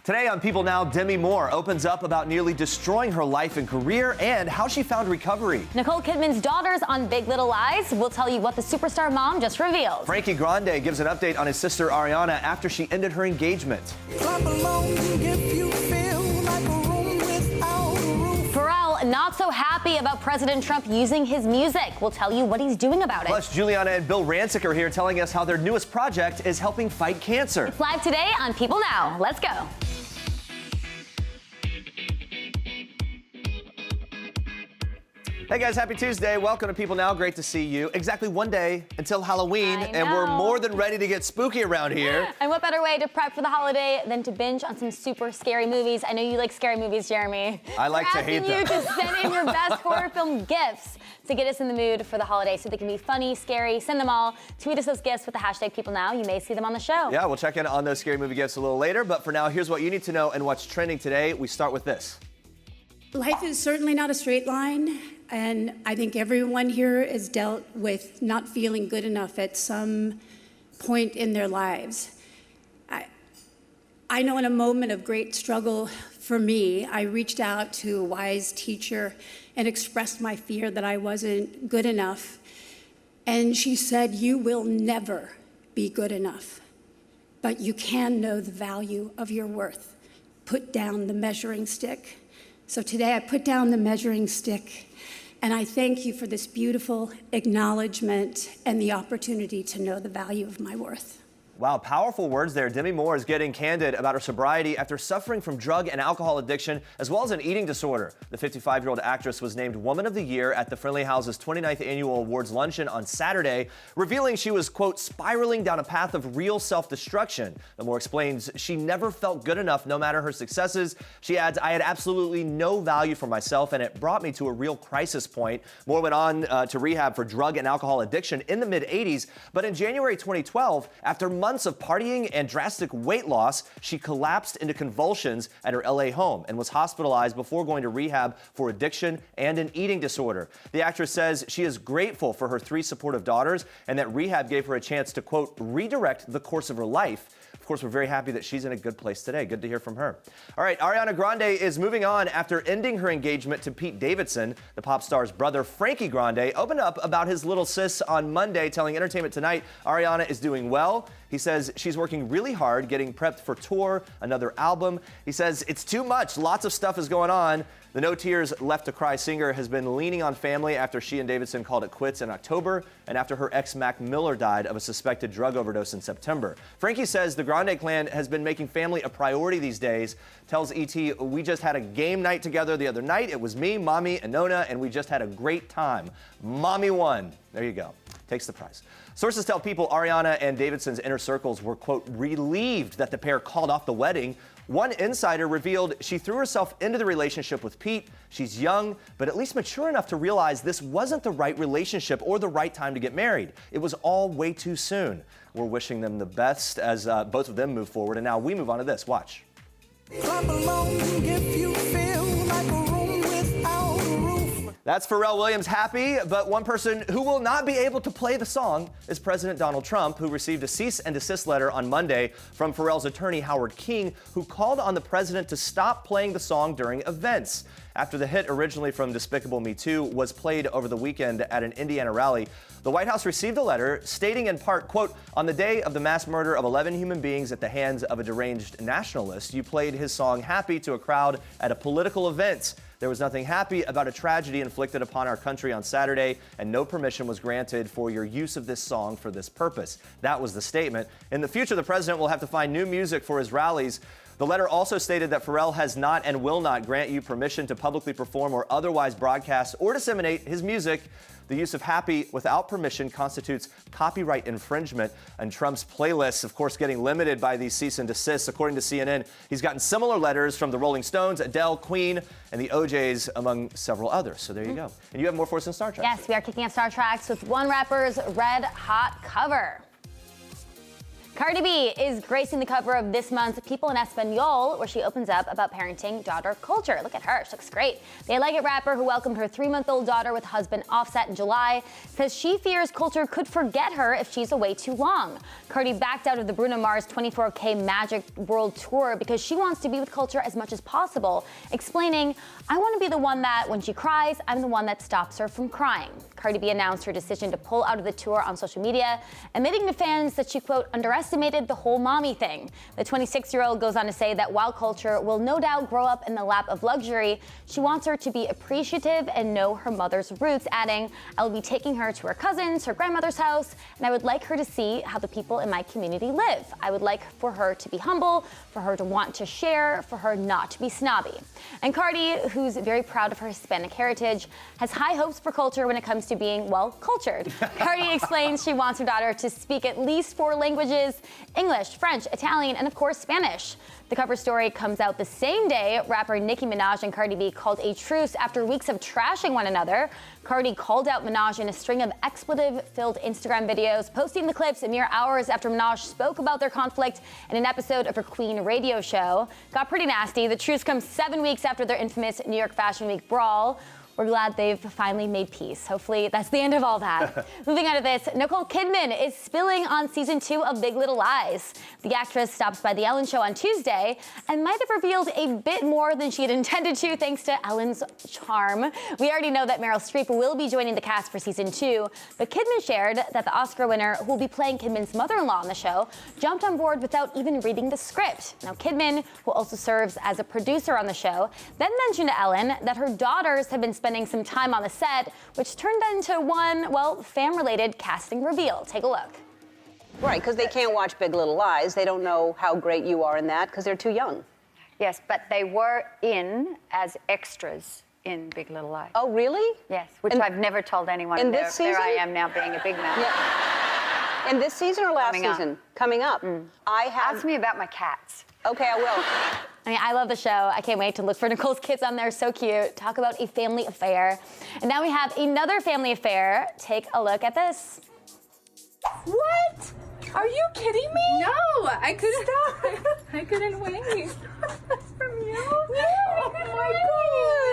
Today on People Now, Demi Moore opens up about nearly destroying her life and career and how she found recovery. Nicole Kidman's daughters on Big Little Lies. We'll tell you what the superstar mom just revealed. Frankie Grande gives an update on his sister Ariana after she ended her engagement. Pharrell not so happy about President Trump using his music. We'll tell you what he's doing about it. Plus, Giuliana and Bill Rancic are here telling us how their newest project is helping fight cancer. It's live today on People Now. Let's go. Hey guys, happy Tuesday. Welcome to People Now. Great to see you. Exactly one day until Halloween, and we're more than ready to get spooky around here. And what better way to prep for the holiday than to binge on some super scary movies? I know you like scary movies, Jeremy. I like to hate them. We're asking you to send in your best horror film gifts to get us in the mood for the holiday so they can be funny, scary. Send them all. Tweet us those gifts with the hashtag PeopleNow. You may see them on the show. Yeah, we'll check in on those scary movie gifts a little later, but for now, here's what you need to know and what's trending today. We start with this. Life is certainly not a straight line, and I think everyone here has dealt with not feeling good enough at some point in their lives. I know in a moment of great struggle for me, I reached out to a wise teacher and expressed my fear that I wasn't good enough. And she said, "You will never be good enough, but you can know the value of your worth. Put down the measuring stick." So today I put down the measuring stick, and I thank you for this beautiful acknowledgement and the opportunity to know the value of my worth. Wow, powerful words there. Demi Moore is getting candid about her sobriety after suffering from drug and alcohol addiction, as well as an eating disorder. The 55-year-old actress was named Woman of the Year at the Friendly House's 29th Annual Awards Luncheon on Saturday, revealing she was, quote, spiraling down a path of real self-destruction. The Moore explains she never felt good enough no matter her successes. She adds, "I had absolutely no value for myself, and it brought me to a real crisis point." Moore went on to rehab for drug and alcohol addiction in the mid-'80s, but in January 2012, after months of partying and drastic weight loss, she collapsed into convulsions at her LA home and was hospitalized before going to rehab for addiction and an eating disorder. The actress says she is grateful for her 3 supportive daughters and that rehab gave her a chance to, quote, redirect the course of her life. Of course, we're very happy that she's in a good place today. Good to hear from her. All right, Ariana Grande is moving on after ending her engagement to Pete Davidson. The pop star's brother, Frankie Grande, opened up about his little sis on Monday, telling Entertainment Tonight Ariana is doing well. He says she's working really hard, getting prepped for tour, another album. He says it's too much. Lots of stuff is going on. The No Tears Left to Cry singer has been leaning on family after she and Davidson called it quits in October and after her ex Mac Miller died of a suspected drug overdose in September. Frankie says the Grande clan has been making family a priority these days. Tells ET, "We just had a game night together the other night. It was me, Mommy, and Nona, and we just had a great time. Mommy won." There you go. Takes the prize. Sources tell People Ariana and Davidson's inner circles were, quote, relieved that the pair called off the wedding. One insider revealed she threw herself into the relationship with Pete. She's young, but at least mature enough to realize this wasn't the right relationship or the right time to get married. It was all way too soon. We're wishing them the best as both of them move forward. And now we move on to this. Watch. Clap along if you feel like a room without a roof. That's Pharrell Williams happy, but one person who will not be able to play the song is President Donald Trump, who received a cease and desist letter on Monday from Pharrell's attorney Howard King, who called on the president to stop playing the song during events. After the hit, originally from Despicable Me 2, was played over the weekend at an Indiana rally, the White House received a letter stating in part, quote, "On the day of the mass murder of 11 human beings at the hands of a deranged nationalist, you played his song Happy to a crowd at a political event. There was nothing happy about a tragedy inflicted upon our country on Saturday, and no permission was granted for your use of this song for this purpose." That was the statement. In the future, the president will have to find new music for his rallies. The letter also stated that Pharrell has not and will not grant you permission to publicly perform or otherwise broadcast or disseminate his music. The use of Happy without permission constitutes copyright infringement, and Trump's playlists, of course, getting limited by these cease and desists. According to CNN, he's gotten similar letters from the Rolling Stones, Adele, Queen, and the OJs, among several others. So there you go. And you have more for us in Star Trek. Yes, we are kicking off Star Trek with One Rapper's Red Hot cover. Cardi B is gracing the cover of this month's People in Espanol, where she opens up about parenting daughter culture. Look at her, she looks great. The I Like It rapper, who welcomed her 3-month-old daughter with husband Offset in July, says she fears culture could forget her if she's away too long. Cardi backed out of the Bruno Mars 24K Magic World Tour because she wants to be with culture as much as possible, explaining, "I want to be the one that, when she cries, I'm the one that stops her from crying." Cardi B announced her decision to pull out of the tour on social media, admitting to fans that she, quote, underestimated the whole mommy thing. The 26-year-old goes on to say that while culture will no doubt grow up in the lap of luxury, she wants her to be appreciative and know her mother's roots, adding, "I will be taking her to her cousins, her grandmother's house, and I would like her to see how the people in my community live. I would like for her to be humble, for her to want to share, for her not to be snobby." And Cardi, who's very proud of her Hispanic heritage, has high hopes for culture when it comes to being, well, cultured. Cardi explains she wants her daughter to speak at least 4 languages: English, French, Italian, and of course Spanish. The cover story comes out the same day rapper Nicki Minaj and Cardi B called a truce after weeks of trashing one another. Cardi called out Minaj in a string of expletive-filled Instagram videos, posting the clips mere hours after Minaj spoke about their conflict in an episode of her Queen radio show. Got pretty nasty. The truce comes 7 weeks after their infamous New York Fashion Week brawl. We're glad they've finally made peace. Hopefully that's the end of all that. Moving on to this, Nicole Kidman is spilling on season 2 of Big Little Lies. The actress stops by The Ellen Show on Tuesday and might have revealed a bit more than she had intended to, thanks to Ellen's charm. We already know that Meryl Streep will be joining the cast for season 2, but Kidman shared that the Oscar winner, who will be playing Kidman's mother-in-law on the show, jumped on board without even reading the script. Now, Kidman, who also serves as a producer on the show, then mentioned to Ellen that her daughters have been spending some time on the set, which turned into one, well, fam-related casting reveal. Take a look. Right, because they can't watch Big Little Lies. They don't know how great you are in that because they're too young. Yes, but they were in as extras in Big Little Lies. Oh, really? Yes, which I've never told anyone. In There this season? I am now being a big man. Yeah. In this season or last Coming up. season? Coming up. I have. Ask me about my cats. Okay, I will. I mean, I love the show. I can't wait to look for Nicole's kids on there. So cute. Talk about a family affair. And now we have another family affair. Take a look at this. What? Are you kidding me? No, I couldn't. Stop. I couldn't wait. From you? Oh my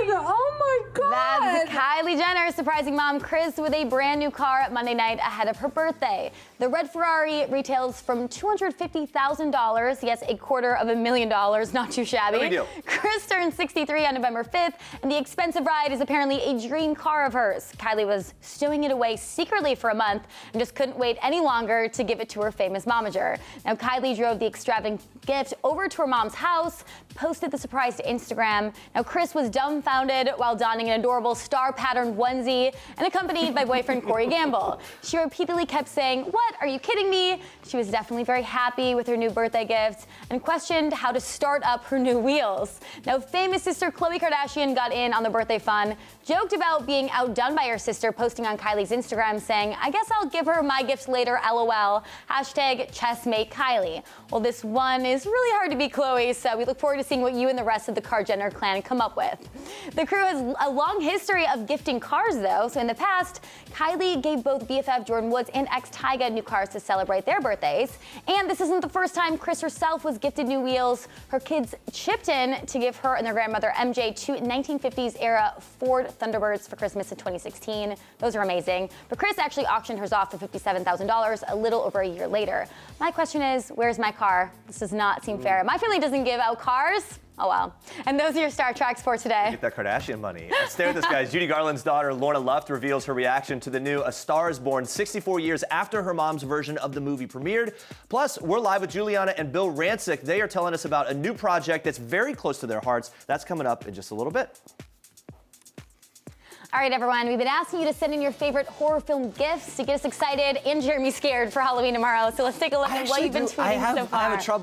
god! Oh my god! That's Kylie Jenner surprising mom Kris with a brand new car Monday night ahead of her birthday. The red Ferrari retails from $250,000. Yes, $250,000, not too shabby. No big deal. Kris turned 63 on November 5th, and the expensive ride is apparently a dream car of hers. Kylie was stowing it away secretly for a month and just couldn't wait any longer to give it to her famous momager. Now, Kylie drove the extravagant gift over to her mom's house, posted the surprise to Instagram. Now, Kris was dumbfounded while donning an adorable star-patterned onesie and accompanied by boyfriend Corey Gamble. She repeatedly kept saying, "What? Are you kidding me?" She was definitely very happy with her new birthday gift and questioned how to start up her new wheels. Now, famous sister Khloe Kardashian got in on the birthday fun, joked about being outdone by her sister, posting on Kylie's Instagram saying, "I guess I'll give her my gifts later, LOL. Hashtag chessmate Kylie." Well, this one is really hard to beat Khloe, so we look forward to seeing what you and the rest of the Kar Jenner clan come up with. The crew has a long history of gifting cars, though. So in the past, Kylie gave both BFF Jordan Woods and ex Tyga new cars to celebrate their birthdays. And this isn't the first time Kris herself was gifted new wheels. Her kids chipped in to give her and their grandmother MJ 2 1950s era Ford Thunderbirds for Christmas in 2016. Those are amazing. But Kris actually auctioned hers off for $57,000 a little over a year later. My question is, where's my car? This does not seem fair. My family doesn't give out cars. Oh, well. And those are your Star Treks for today. Get that Kardashian money. Stare at this, guys. Judy Garland's daughter, Lorna Luft, reveals her reaction to the new A Star is Born 64 years after her mom's version of the movie premiered. Plus, we're live with Giuliana and Bill Rancic. They are telling us about a new project that's very close to their hearts. That's coming up in just a little bit. All right, everyone, we've been asking you to send in your favorite horror film gifts to get us excited and Jeremy scared for Halloween tomorrow. So let's take a look at what you've been tweeting so far.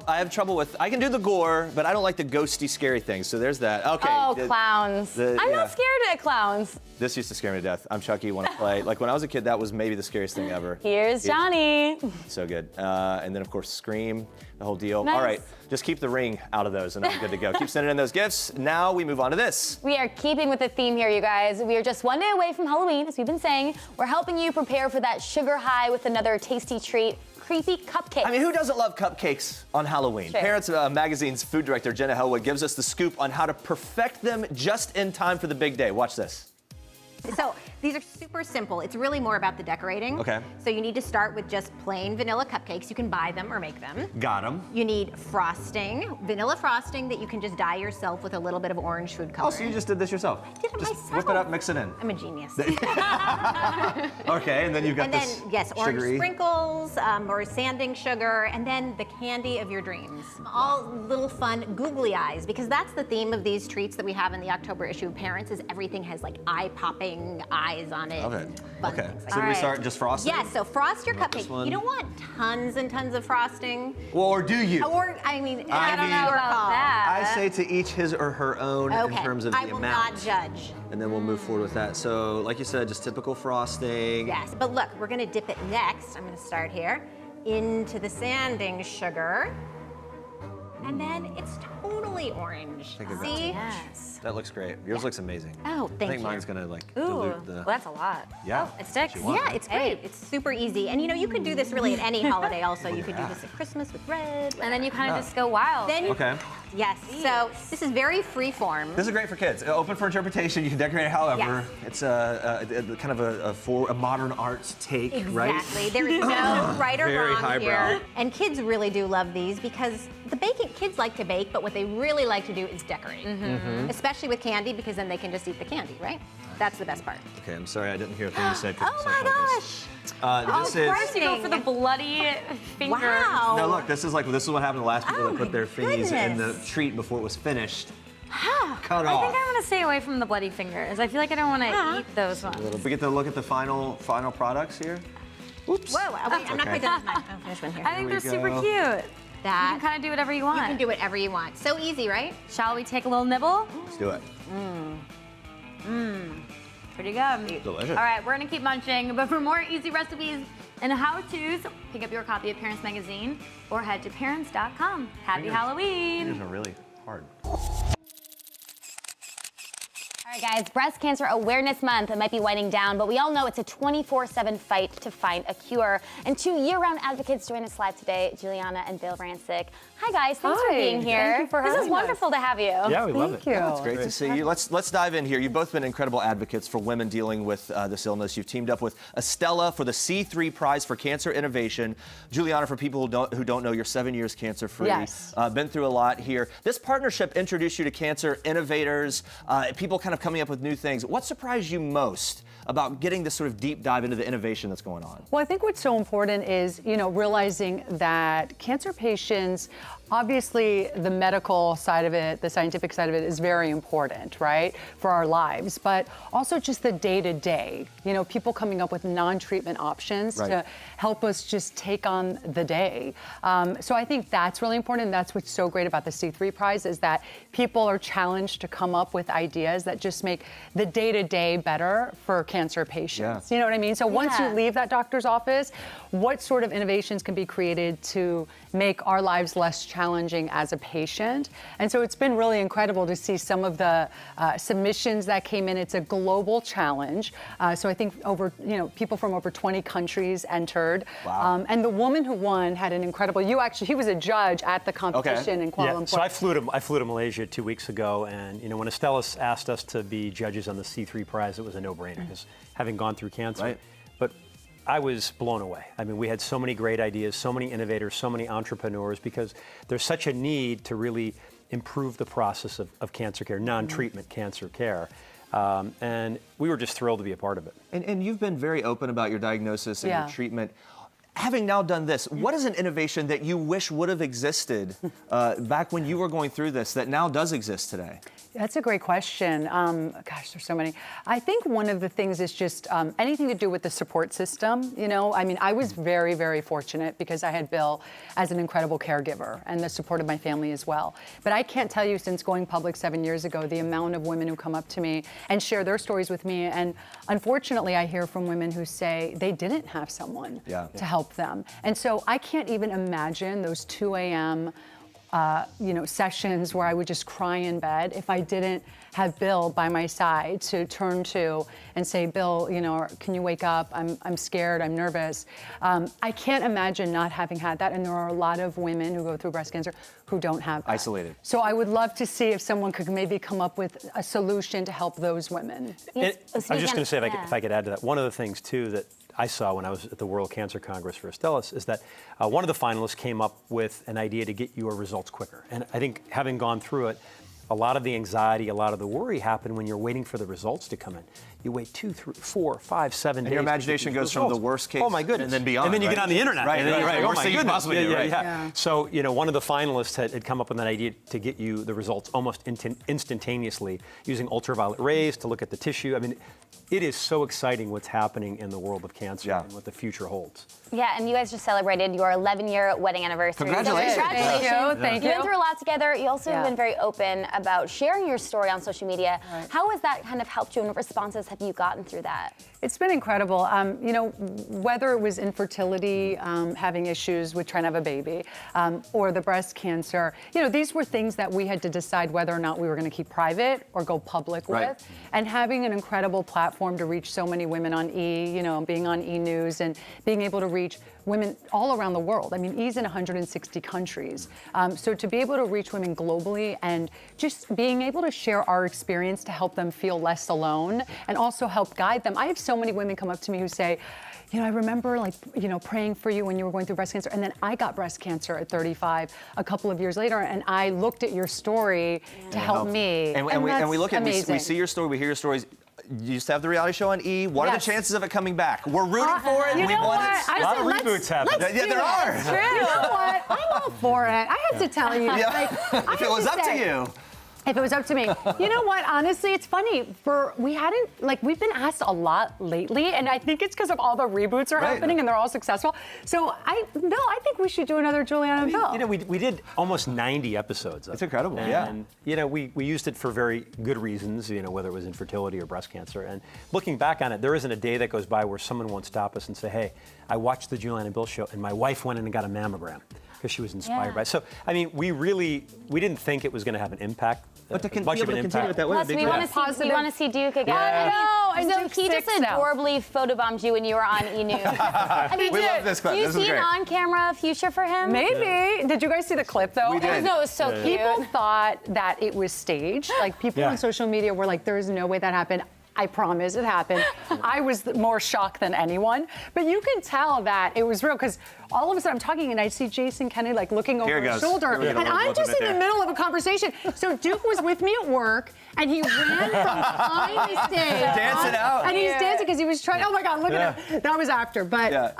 I have trouble with, I can do the gore, but I don't like the ghosty, scary things. So there's that. Okay. Oh, clowns. I'm not scared of clowns. This used to scare me to death. I'm Chucky, want to play. Like when I was a kid, that was maybe the scariest thing ever. Here's Johnny. So good. And then, of course, Scream, the whole deal. Nice. All right, just keep the ring out of those and I'm good to go. Keep sending in those gifts. Now we move on to this. We are keeping with the theme here, you guys. We are just one day away from Halloween, as we've been saying. We're helping you prepare for that sugar high with another tasty treat. creepy cupcakes. I mean, who doesn't love cupcakes on Halloween? Sure. Parents Magazine's food director, Jenna Hellwood, gives us the scoop on how to perfect them just in time for the big day. Watch this. So these are super simple. It's really more about the decorating. Okay. So you need to start with just plain vanilla cupcakes. You can buy them or make them. Got them. You need frosting, vanilla frosting that you can just dye yourself with a little bit of orange food color. Oh, so you just did this yourself? I did it just myself. Whip it up, mix it in. I'm a genius. Okay, and then you've got And then, this yes, orange sugary. sprinkles or sanding sugar, and then the candy of your dreams. All little fun googly eyes, because that's the theme of these treats that we have in the October issue of Parents, is everything has like eye-popping eyes on it. Love it. Fun Okay, things like so do we that. start just frosting? Yes, so frost your About this cupcake. one? You don't want tons and tons of frosting. Well, or do you? Or, I mean, I that's mean- your about call. that. I say to each his or her own in Okay, terms of I the will amount. not judge. And then we'll move forward with that. So, like you said, just typical frosting. Yes, but look, we're gonna dip it next. I'm gonna start here into the sanding sugar. And then it's totally orange. Take a bit. See? Yes. That looks great. Yours looks amazing. Oh, I thank think you. mine's gonna like Ooh, dilute the. well, that's a lot. Yeah. Oh, it sticks. What you want, Yeah, right? it's great. It's super easy. And you know, you could do this really at any holiday also. You could do this at Christmas with bread. And then you kind of just go wild. Then you, Okay. yes, so this is very free form. This is great for kids. Open for interpretation. You can decorate it however. Yes. It's a kind of a modern arts take, right? Exactly. There is no right or Very wrong highbrow. here. And kids really do love these because kids like to bake, but what they really like to do is decorate. Mm-hmm. Especially with candy, because then they can just eat the candy, right? That's the best part. Okay, I'm sorry, I didn't hear a thing you said. Oh my gosh! This is. First you go for the bloody finger. Wow. No, look, this is what happened to the last people Oh that put my their thingies in the goodness. treat before it was finished. Ah. Cut I off. think I want to stay away from the bloody fingers. I feel like I don't want to Yeah. eat those ones. We get to look at the final products here. Oops. Whoa, wait, I'm not Okay. quite done with mine. I'll finish one here. I think Here they're we super go. cute. You That, can kind of do whatever you want. you can do whatever you want. So easy, right? Shall we take a little nibble? Let's do it. Pretty good. Delicious. All right, we're gonna keep munching, but for more easy recipes and how-tos, pick up your copy of Parents Magazine or head to parents.com. Happy Halloween. These are really hard. All right, guys, Breast Cancer Awareness Month. It might be winding down, but we all know it's a 24/7 fight to find a cure. And two year-round advocates join us live today, Giuliana and Bill Rancic. Hi, guys. Thanks for Hi. being here. Thank you for This is having us. wonderful to have you. Yeah, we love it. Yeah, it's great to see you. Let's dive in here. You've both been incredible advocates for women dealing with this illness. You've teamed up with Estella for the C3 Prize for Cancer Innovation. Giuliana, for people who don't know, you're 7 years cancer-free. Yes. Been through a lot here. This partnership introduced you to cancer innovators, people kind of coming up with new things. What surprised you most about getting this sort of deep dive into the innovation that's going on? Well, I think what's so important is, realizing that cancer patients, obviously the medical side of it, the scientific side of it is very important, right, for our lives, but also just the day-to-day, people coming up with non-treatment options Right. to help us just take on the day. So I think that's really important, and that's what's so great about the C3 Prize is that people are challenged to come up with ideas that just make the day-to-day better for cancer patients. Yeah. You know what I mean? So once you Yeah. leave that doctor's office, what sort of innovations can be created to make our lives less challenging as a patient? And so it's been really incredible to see some of the submissions that came in. It's a global challenge. So I think people from over 20 countries entered. Wow. And the woman who won had an incredible, he was a judge at the competition in Kuala Lumpur. So I flew to Malaysia 2 weeks ago, and when Estella asked us to be judges on the C3 Prize, it was a no-brainer because having gone through cancer. Right. But I was blown away. I mean, we had so many great ideas, so many innovators, so many entrepreneurs, because there's such a need to really improve the process of cancer care, non-treatment cancer care. And we were just thrilled to be a part of it. And you've been very open about your diagnosis and Yeah. your treatment. Having now done this, what is an innovation that you wish would have existed back when you were going through this that now does exist today? That's a great question. Gosh, there's so many. I think one of the things is just anything to do with the support system. I was very, very fortunate because I had Bill as an incredible caregiver and the support of my family as well. But I can't tell you, since going public 7 years ago, the amount of women who come up to me and share their stories with me. And unfortunately, I hear from women who say they didn't have someone to help them. And so I can't even imagine those 2 a.m. sessions where I would just cry in bed if I didn't have Bill by my side to turn to and say, Bill, can you wake up? I'm scared, I'm nervous. I can't imagine not having had that, and there are a lot of women who go through breast cancer who don't have that. Isolated. So I would love to see if someone could maybe come up with a solution to help those women. I was just going to say, if I could add to that, one of the things too that I saw when I was at the World Cancer Congress for Astellas is that one of the finalists came up with an idea to get your results quicker. And I think having gone through it, a lot of the anxiety, a lot of the worry happen when you're waiting for the results to come in. You wait 2, 3, 4, 5, 7 days. And your imagination goes from the worst case. Oh my goodness. And then beyond. And then you get on the internet. Right, and then right. Oh Worst my thing you can goodness. possibly do, right? Yeah. So, one of the finalists had come up with an idea to get you the results almost instantaneously using ultraviolet rays to look at the tissue. I mean, it is so exciting what's happening in the world of cancer and what the future holds. Yeah, and you guys just celebrated your 11-year wedding anniversary. Congratulations. So congratulations. Thank you. You've been through a lot together. You also have been very open about sharing your story on social media. Right. How has that kind of helped you, and what responses have you gotten through that? It's been incredible. Whether it was infertility, having issues with trying to have a baby, or the breast cancer, these were things that we had to decide whether or not we were going to keep private or go public with. And having an incredible platform to reach so many women on being on E! News and being able to reach women all around the world. I mean, E's in 160 countries. So to be able to reach women globally and just being able to share our experience to help them feel less alone and also help guide them. I have so many women come up to me who say, I remember praying for you when you were going through breast cancer, and then I got breast cancer at 35 a couple of years later, and I looked at your story to help me. And we look at, we see your story, we hear your stories. You used to have the reality show on E! What are the chances of it coming back? We're rooting for it. You know what? A lot of reboots happen. Yeah, there are. It's true. You know what? I'm all for it. I have to tell you. If it was up to you. If it was up to me. You know what? Honestly, it's funny. We've been asked a lot lately, and I think it's because of all the reboots are happening and they're all successful. So I think we should do another Giuliana and Bill. We did almost 90 episodes of it. It's incredible, and, we used it for very good reasons, whether it was infertility or breast cancer. And looking back on it, there isn't a day that goes by where someone won't stop us and say, hey, I watched the Giuliana and Bill show, and my wife went in and got a mammogram because she was inspired by it. So, I mean, we didn't think it was going to have an impact. But to continue it that way, plus, we want to see Duke again. I know. And so he just adorably photobombed you when you were on E! News. We love this clip. Do you see an on-camera future for him? Maybe. Did you guys see the clip, though? We did. No, it was so cute. People thought that it was staged. Like, people on social media were like, there is no way that happened. I promise it happened. I was more shocked than anyone. But you can tell that it was real because all of a sudden I'm talking and I see Jason Kennedy looking over his shoulder. And I'm just in the middle of a conversation. So Duke was with me at work and he ran from behind the stage. Dancing out. And he's dancing because he was trying, oh my God, look at him. That was after. But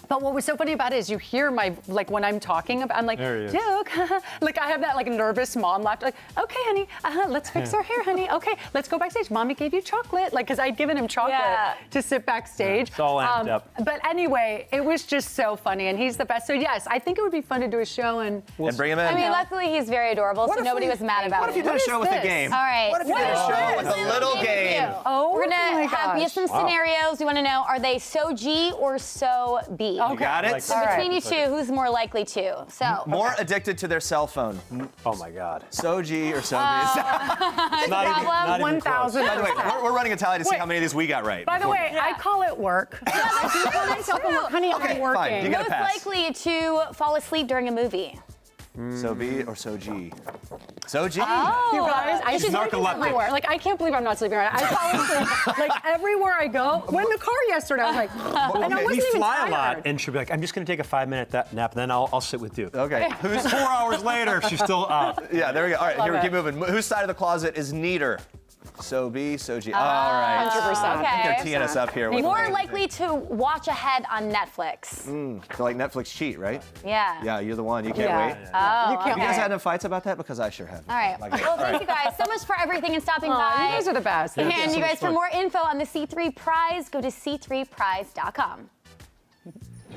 but what was so funny about it is you hear my, when I'm talking about, I'm like, Duke, I have that nervous mom laughter, okay, honey, let's fix our hair, honey. Okay, let's go backstage. Mommy gave you chocolate, because I'd given him chocolate to sit backstage. It's all amped up. But anyway, it was just so funny, and he's the best. So yes, I think it would be fun to do a show and bring him in. I mean, luckily he's very adorable, so nobody was mad about it. What if you did a show with a game? All right. What if you did a show with a little game? We're gonna have you some scenarios. We want to know: are they so G or so B? You got it? So between you two, who's more likely to? So more addicted to their cell phone. Oh my God. So G or so B? Not even 1,000. By the way, we're running a tally to see how many of these we got right. By the way, I call it work. I do call myself work. Honey, I'm working. Fine. You get a most pass. likely to fall asleep during a movie? So B or so G? So G. Oh. You guys, I She's just everywhere. I can't believe I'm not sleeping right. I fall asleep everywhere I go. Went in the car yesterday. I was like, and I wasn't we even fly tired. a lot, and she'll be like, I'm just going to take a 5-minute nap, and then I'll sit with Duke. Okay. Who's 4 hours later, she's still up. Yeah, there we go. All right, here we keep moving. Whose side of the closet is neater? So B, so G. All right. 100%. Okay. I think they're teeing us up here. More likely to watch ahead on Netflix. So like Netflix cheat, right? Yeah. Yeah, you're the one. You can't wait. Oh, Have you guys had no fights about that? Because I sure have. All right. Well, thank you guys so much for everything and stopping by. You guys are the best. And you guys, for more info on the C3 Prize, go to c3prize.com.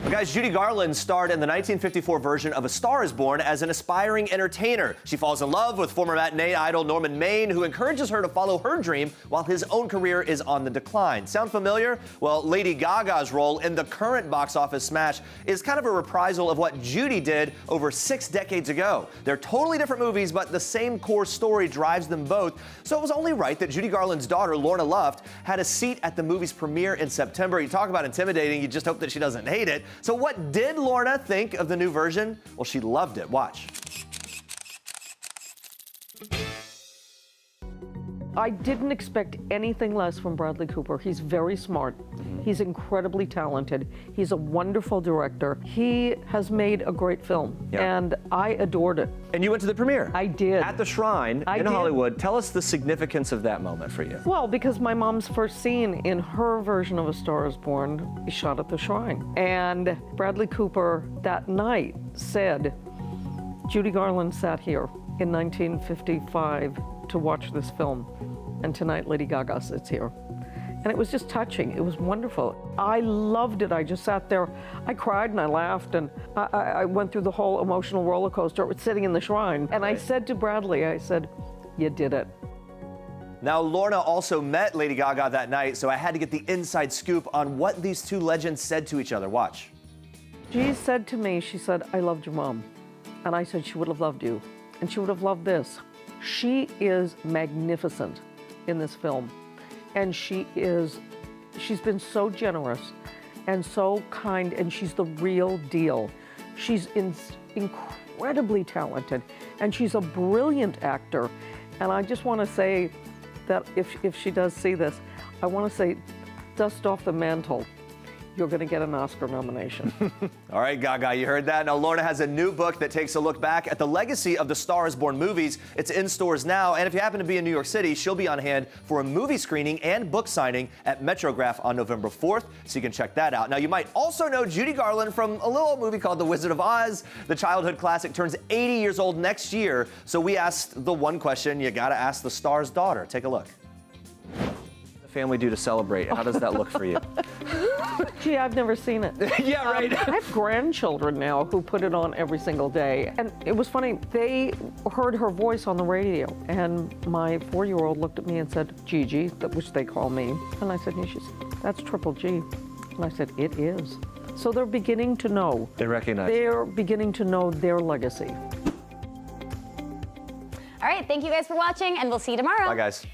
Well, guys, Judy Garland starred in the 1954 version of A Star is Born as an aspiring entertainer. She falls in love with former matinee idol Norman Maine, who encourages her to follow her dream while his own career is on the decline. Sound familiar? Well, Lady Gaga's role in the current box office smash is kind of a reprisal of what Judy did over 6 decades ago. They're totally different movies, but the same core story drives them both. So it was only right that Judy Garland's daughter, Lorna Luft, had a seat at the movie's premiere in September. You talk about intimidating, you just hope that she doesn't hate it. So what did Lorna think of the new version? Well, she loved it. Watch. I didn't expect anything less from Bradley Cooper. He's very smart. He's incredibly talented. He's a wonderful director. He has made a great film, and I adored it. And you went to the premiere? I did. At the Shrine in Hollywood. Tell us the significance of that moment for you. Well, because my mom's first scene in her version of A Star is Born is shot at the Shrine. And Bradley Cooper that night said, Judy Garland sat here in 1955 to watch this film, and tonight Lady Gaga sits here. And it was just touching. It was wonderful. I loved it. I just sat there. I cried and I laughed, and I went through the whole emotional roller coaster sitting in the Shrine. And I said to Bradley, I said, you did it. Now, Lorna also met Lady Gaga that night, so I had to get the inside scoop on what these two legends said to each other. Watch. She said to me, she said, I loved your mom. And I said, she would have loved you. And she would have loved this. She is magnificent in this film. And she's been so generous and so kind, and she's the real deal. She's incredibly talented, and she's a brilliant actor. And I just want to say that if she does see this, I want to say, dust off the mantle. You're going to get an Oscar nomination. All right, Gaga, you heard that. Now, Lorna has a new book that takes a look back at the legacy of the Star is Born movies. It's in stores now, and if you happen to be in New York City, she'll be on hand for a movie screening and book signing at Metrograph on November 4th, so you can check that out. Now, you might also know Judy Garland from a little movie called The Wizard of Oz. The childhood classic turns 80 years old next year, so we asked the one question you gotta ask the star's daughter. Take a look. Family do to celebrate? How does that look for you? Gee, I've never seen it. Yeah, right. I have grandchildren now who put it on every single day. And it was funny, they heard her voice on the radio. And my 4-year-old looked at me and said, Gigi, which they call me. And I said, yeah, she said, that's Triple G. And I said, it is. So they're beginning to know. They recognize. They're beginning to know their legacy. All right, thank you guys for watching, and we'll see you tomorrow. Bye, guys.